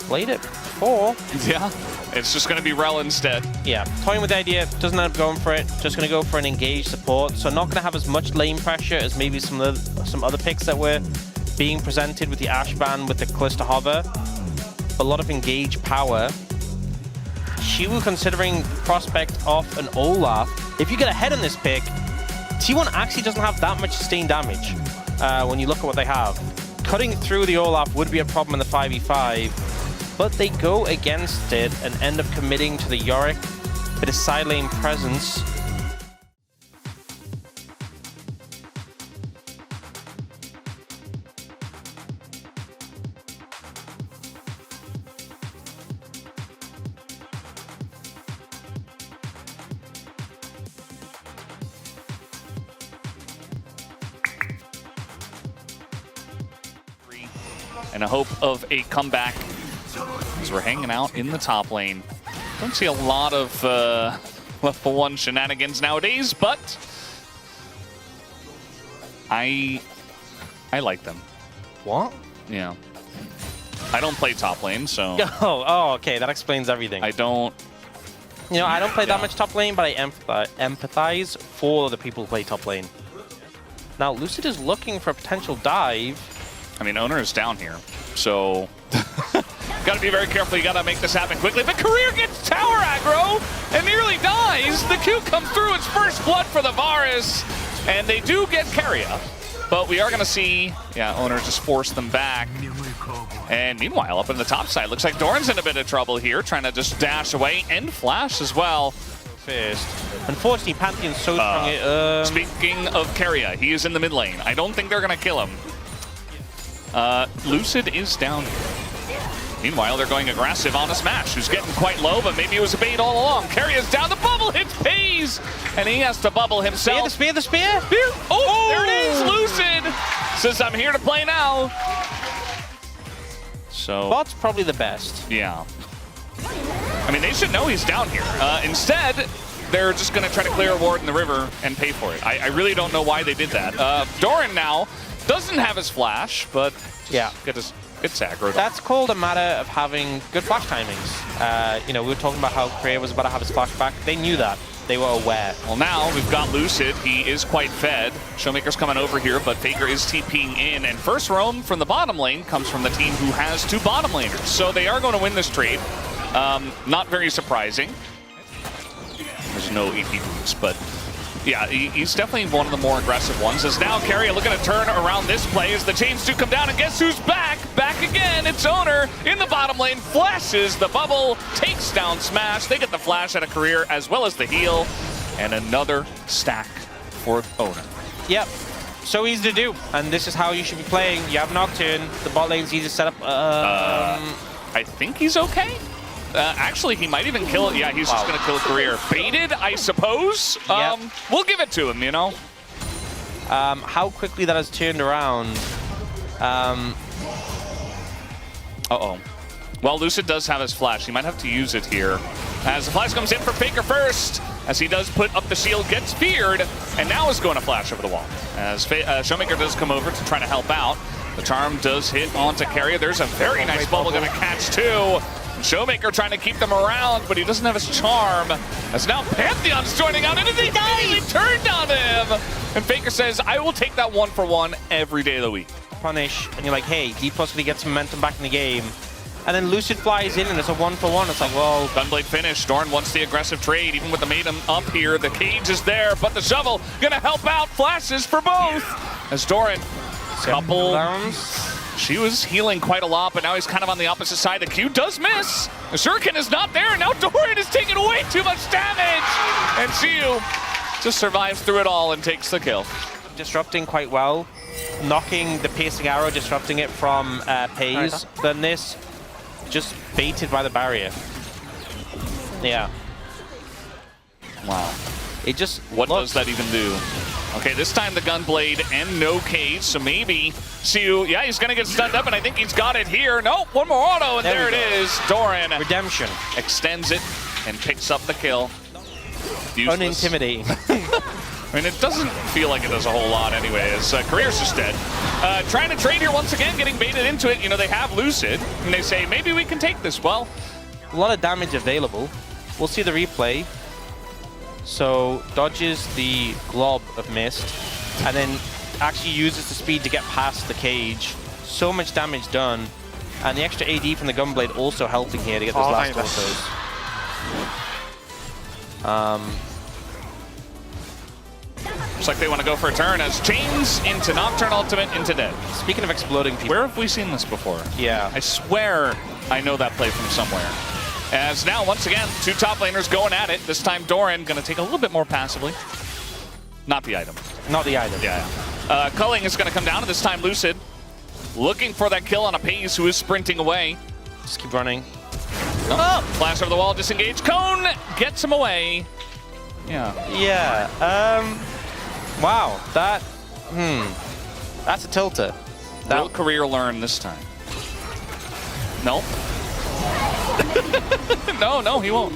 played it before. Yeah, it's just going to be Rel instead. Yeah, toying with the idea, doesn't end up going for it. Just going to go for an engaged support. So not going to have as much lane pressure as maybe some other picks that were being presented with the Ashban, with the Callisto Hover. A lot of engaged power. Shiwu considering prospect off an Olaf. If you get ahead on this pick, T1 actually doesn't have that much sustained damage when you look at what they have. Cutting through the Olaf would be a problem in the 5v5, but they go against it and end up committing to the Yorick. Bit of side lane presence. And a hope of a comeback as we're hanging out in the top lane. Don't see a lot of level 1 shenanigans nowadays, but I like them. What? Yeah. I don't play top lane, so... Oh, okay, that explains everything. I don't... You know, I don't play that much top lane, but I empathize for the people who play top lane. Now, Lucid is looking for a potential dive. I mean, Owner is down here, so gotta be very careful. You gotta make this happen quickly. But Career gets tower aggro and nearly dies. The Q comes through. It's first blood for the Varus, and they do get Keria. But we are gonna see, yeah, Owner just force them back. And meanwhile, up in the top side, looks like Doran's in a bit of trouble here, trying to just dash away and flash as well. First. Unfortunately, Pantheon's so strong. Speaking of Keria, he is in the mid lane. I don't think they're gonna kill him. Lucid is down here. Meanwhile, they're going aggressive on a Smash, who's getting quite low, but maybe it was a bait all along. Keria's down, the bubble hits pays, and he has to bubble himself. The spear, the spear! Oh, there it is, Lucid! Says, I'm here to play now. So... Bot's probably the best. Yeah. I mean, they should know he's down here. Instead, they're just going to try to clear a ward in the river and pay for it. I really don't know why they did that. Doran now doesn't have his flash, but yeah, gets aggroed. That's called a matter of having good flash timings. You know, we were talking about how Korea was about to have his flash back. They knew that. They were aware. Well, now we've got Lucid. He is quite fed. Showmaker's coming over here, but Faker is TPing in. And first roam from the bottom lane comes from the team who has 2 bottom laners. So they are going to win this trade. Not very surprising. There's no EP boost, but yeah, he's definitely one of the more aggressive ones. As now Keria looking to turn around this play as the chains do come down, and guess who's back? Back again, it's Owner in the bottom lane, flashes the bubble, takes down Smash. They get the flash out of Career as well as the heal, and another stack for Owner. Yep, so easy to do, and this is how you should be playing. You have Nocturne, the bot lane's easy to set up. I think he's okay. Actually, he might even kill it. Yeah, he's just going to kill Career. Baited, I suppose. Yep. We'll give it to him, you know. How quickly that has turned around. Uh-oh. Well, Lucid does have his flash. He might have to use it here. As the flash comes in for Faker first, as he does put up the shield, gets feared, and now is going to flash over the wall. As Showmaker does come over to try to help out. The charm does hit onto Keria. There's a very nice bubble going to catch too. Showmaker trying to keep them around, but he doesn't have his charm. As now Pantheon's joining out, and they immediately turned on him. And Faker says, I will take that 1-for-1 every day of the week. Punish, and you're like, hey, D-Plus gonna get some momentum back in the game. And then Lucid flies in, and it's a 1-for-1. It's like, well... Gunblade finish. Doran wants the aggressive trade, even with the Maiden up here. The cage is there, but the shovel gonna help out. Flashes for both. As Doran, couple... She was healing quite a lot, but now he's kind of on the opposite side. The Q does miss. The Shuriken is not there. Now Doran is taking way too much damage. And Shiu just survives through it all and takes the kill. Disrupting quite well. Knocking the piercing arrow, disrupting it from Pays. Then this, just baited by the barrier. Yeah. Wow. It just What does that even do? Okay, this time the Gunblade and no cage, so maybe Shiu, yeah, he's gonna get stunned up, and I think he's got it here. Nope, one more auto, and there it is. Doran redemption extends it and picks up the kill. Unintimidating. I mean, it doesn't feel like it does a whole lot anyway, as Career's just dead. Trying to trade here once again, getting baited into it. You know, they have Lucid, and they say, maybe we can take this. Well, a lot of damage available. We'll see the replay. So, dodges the glob of mist, and then actually uses the speed to get past the cage. So much damage done. And the extra AD from the Gunblade also helping here to get those last autos. Looks like they want to go for a turn as Chains into Nocturne Ultimate into dead. Speaking of exploding people. Where have we seen this before? Yeah. I swear I know that play from somewhere. As now, once again, two top laners going at it. This time, Doran going to take a little bit more passively. Not the item. Not the item. Yeah. Culling is going to come down, and this time Lucid looking for that kill on a Paze who is sprinting away. Just keep running. Oh! Flash over the wall, disengage. Cone gets him away. Yeah. Yeah. Wow. That. That's a tilter. Will Career learn this time? No. no, he won't.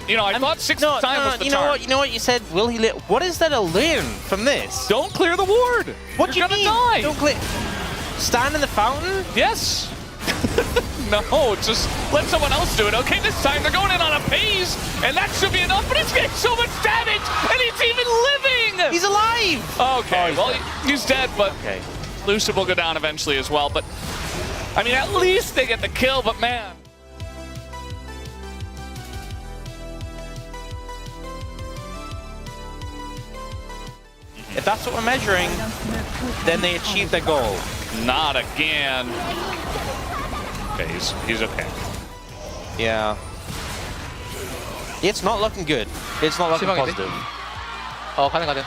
You know, I thought sixth time was the charm. You know what you said? Will he? What is there to learn from this? Don't clear the ward. What do you gonna mean? Die. Don't clear. Stand in the fountain? Yes. No, just let someone else do it. Okay, this time they're going in on a Paze, and that should be enough. But he's getting so much damage, and he's even living. He's alive. Okay, well he's dead, but okay. Lucid will go down eventually as well. But I mean, at least they get the kill. But man. If that's what we're measuring, then they achieve their goal. Not again. Okay, he's okay. Yeah. It's not looking good. It's not looking positive. Oh, 가능.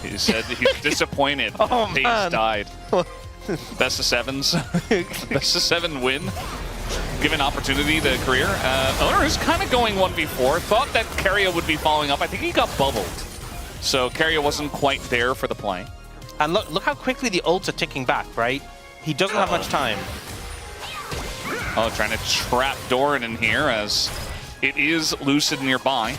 He said he's disappointed. Oh, Paze man. died. Best of sevens. Best of 7 win. Given opportunity to Career. Owner is kind of going 1v4. Thought that Keria would be following up. I think he got bubbled. So Keria wasn't quite there for the play. And look how quickly the ults are ticking back, right? He doesn't have much time. Oh, trying to trap Doran in here as it is Lucid nearby.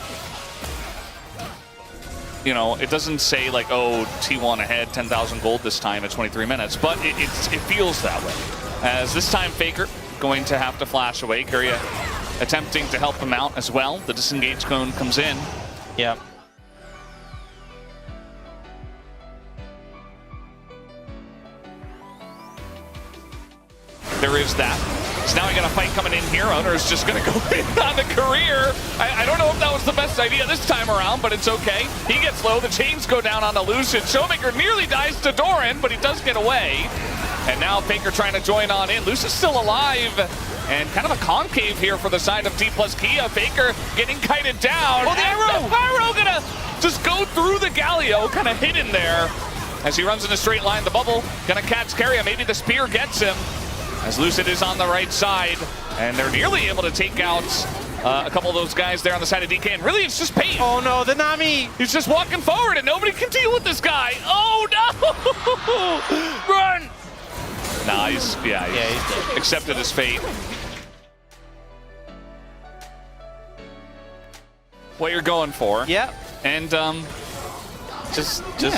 You know, it doesn't say like, oh, T1 ahead, 10,000 gold this time at 23 minutes, but it feels that way. As this time Faker going to have to flash away. Keria attempting to help him out as well. The disengage cone comes in. Yeah. There is that. So now we got a fight coming in here. Owner is just going to go in on the Career. I don't know if that was the best idea this time around, but it's okay. He gets low. The chains go down on the Lucid. Showmaker nearly dies to Doran, but he does get away. And now Faker trying to join on in. Lucid's still alive. And kind of a concave here for the side of D plus Kia. Faker getting kited down. Oh, the arrow! The pyro gonna just go through the Galio, kind of hidden there. As he runs in a straight line, the bubble gonna catch Keria. Maybe the spear gets him. As Lucid is on the right side, and they're nearly able to take out a couple of those guys there on the side of DK, and really it's just Paige. Oh no, the Nami! He's just walking forward, and nobody can deal with this guy. Oh no! Run! Nah, he's dead. Accepted his fate. What you're going for. Yeah. And, Just you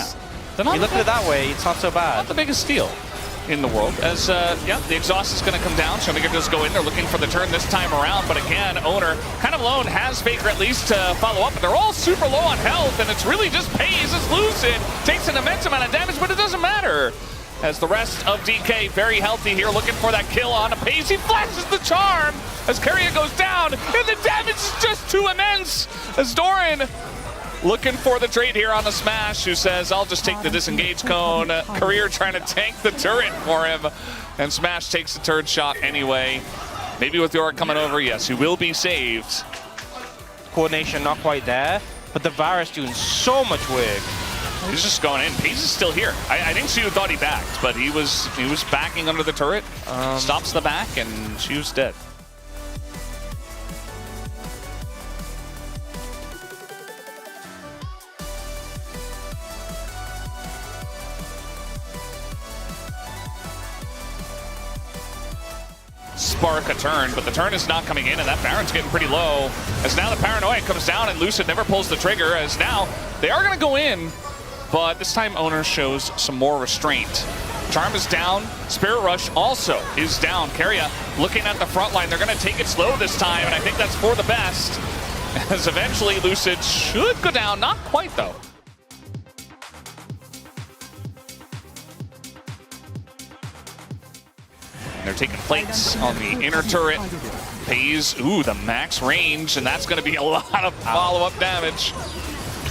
look at it that way, it's not so bad. Not the biggest steal in the world. As, the exhaust is going to come down. Showmaker does go in. They're looking for the turn this time around. But again, Owner kind of alone has Faker at least to follow up. But they're all super low on health. And it's really just Paze as Lucid takes an immense amount of damage, but it doesn't matter. As the rest of DK very healthy here, looking for that kill on a Paze. He flashes the charm as Keria goes down. And the damage is just too immense. As Doran looking for the trade here on the Smash, who says, I'll just take the disengage cone. Career trying to tank the turret for him. And Smash takes the turret shot anyway. Maybe with Yorick coming over, yes, he will be saved. Coordination not quite there, but the Varus doing so much work. He's just going in. Paze is still here. I think Shu thought he backed, but he was backing under the turret. Stops the back, and Shu's dead. spark a turn, but the turn is not coming in, and that Baron's getting pretty low. As now the Paranoia comes down, and Lucid never pulls the trigger, as now they are going to go in, but this time Owner shows some more restraint. Charm is down, Spirit Rush also is down. Keria looking at the front line, they're going to take it slow this time, and I think that's for the best, as eventually Lucid should go down, not quite though. They're taking plates on the inner turret. Pays, ooh, the max range, and that's going to be a lot of follow-up damage.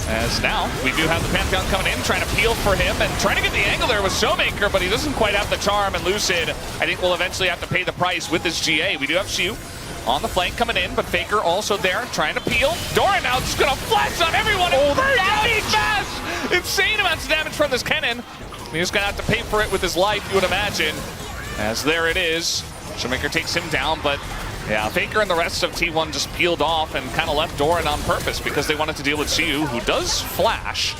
As now, we do have the Pantheon coming in, trying to peel for him, and trying to get the angle there with Showmaker, but he doesn't quite have the charm, and Lucid, I think, will eventually have to pay the price with this GA. We do have Shu on the flank coming in, but Faker also there, trying to peel. Doran now just going to flash on everyone. Oh, the damage! Fast! Insane amounts of damage from this Kennen. He's going to have to pay for it with his life, you would imagine. As there it is, Showmaker takes him down, but yeah, Faker and the rest of T1 just peeled off and kind of left Doran on purpose because they wanted to deal with Xiu, who does flash.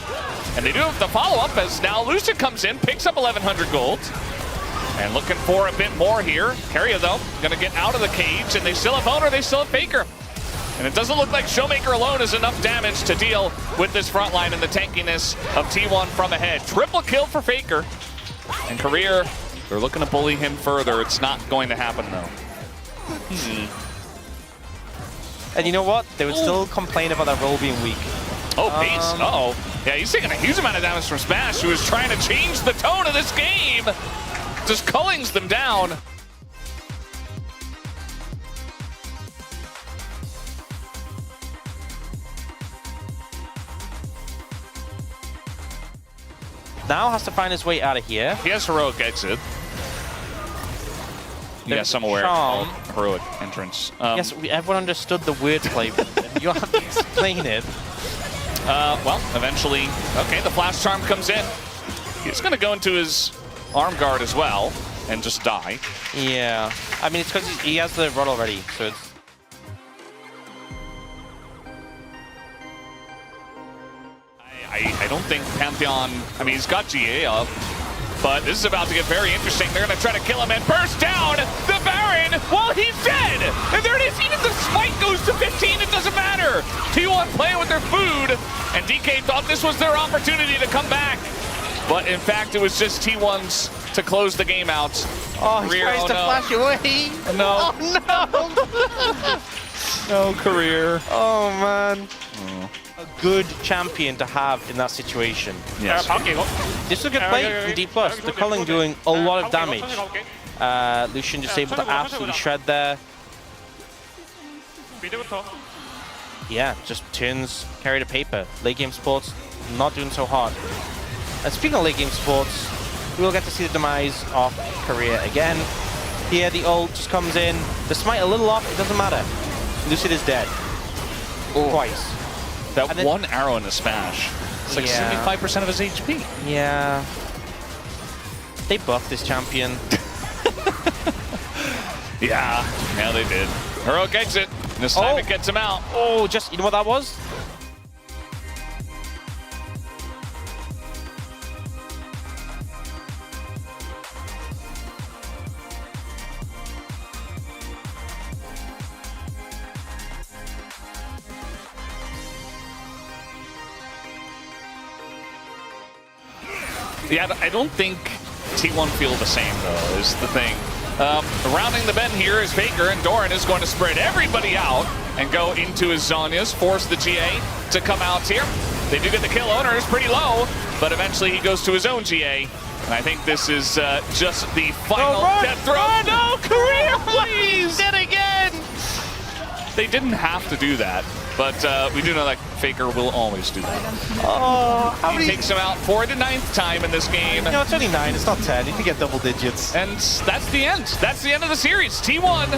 And they do have the follow-up as now Lucid comes in, picks up 1,100 gold. And looking for a bit more here. Keria, though, going to get out of the cage, and they still have Owner, they still have Faker. And it doesn't look like Showmaker alone is enough damage to deal with this front line and the tankiness of T1 from ahead. Triple kill for Faker. And Career, they're looking to bully him further. It's not going to happen, though. And you know what? They would still complain about that roll being weak. Oh, Pace. Uh-oh. Yeah, he's taking a huge amount of damage from Smash, who is trying to change the tone of this game. Just cullings them down. Now has to find his way out of here. He has heroic exit. Yes, I'm aware. Charm. Oh, heroic entrance. Yes, everyone understood the wordplay. You don't have to explain it. Well, eventually, okay, the flash charm comes in. He's going to go into his arm guard as well and just die. Yeah. I mean, it's because he has the rod already, so it's... I don't think Pantheon, I mean, he's got GA up, but this is about to get very interesting. They're going to try to kill him and burst down the Baron. Well, he's dead. And there it is. Even if the spike goes to 15, it doesn't matter. T1 playing with their food, and DK thought this was their opportunity to come back. But in fact, it was just T1's to close the game out. Oh, he tries to flash away. No. Oh, no. No, Career. Oh, man. Oh. A good champion to have in that situation. Yes. This is a good play from D+. The culling doing a lot of damage. Lucian just able to absolutely shred there. Yeah, just turns Keria to paper. Late game sports not doing so hard. And speaking of late game sports, we will get to see the demise of Keria again. Here the ult just comes in. The smite a little off, it doesn't matter. Lucid is dead. Ooh. Twice. That then, one arrow in the smash. It's like 75% of his HP. Yeah. They buffed this champion. Yeah, they did. Heroic exit. This time it gets him out. Oh, just, you know what that was? Yeah, I don't think T1 feel the same, though, is the thing. Rounding the bend here is Faker, and Doran is going to spread everybody out and go into his Zhonya's, force the GA to come out here. They do get the kill. Owner is pretty low, but eventually he goes to his own GA. And I think this is just the final death throw. No, Career, please! Dead again! They didn't have to do that, but we do know that Faker will always do that. Oh, how many... He takes him out for the 9th time in this game. No, it's only 9, it's not 10. You can get double digits. And that's the end. That's the end of the series. T1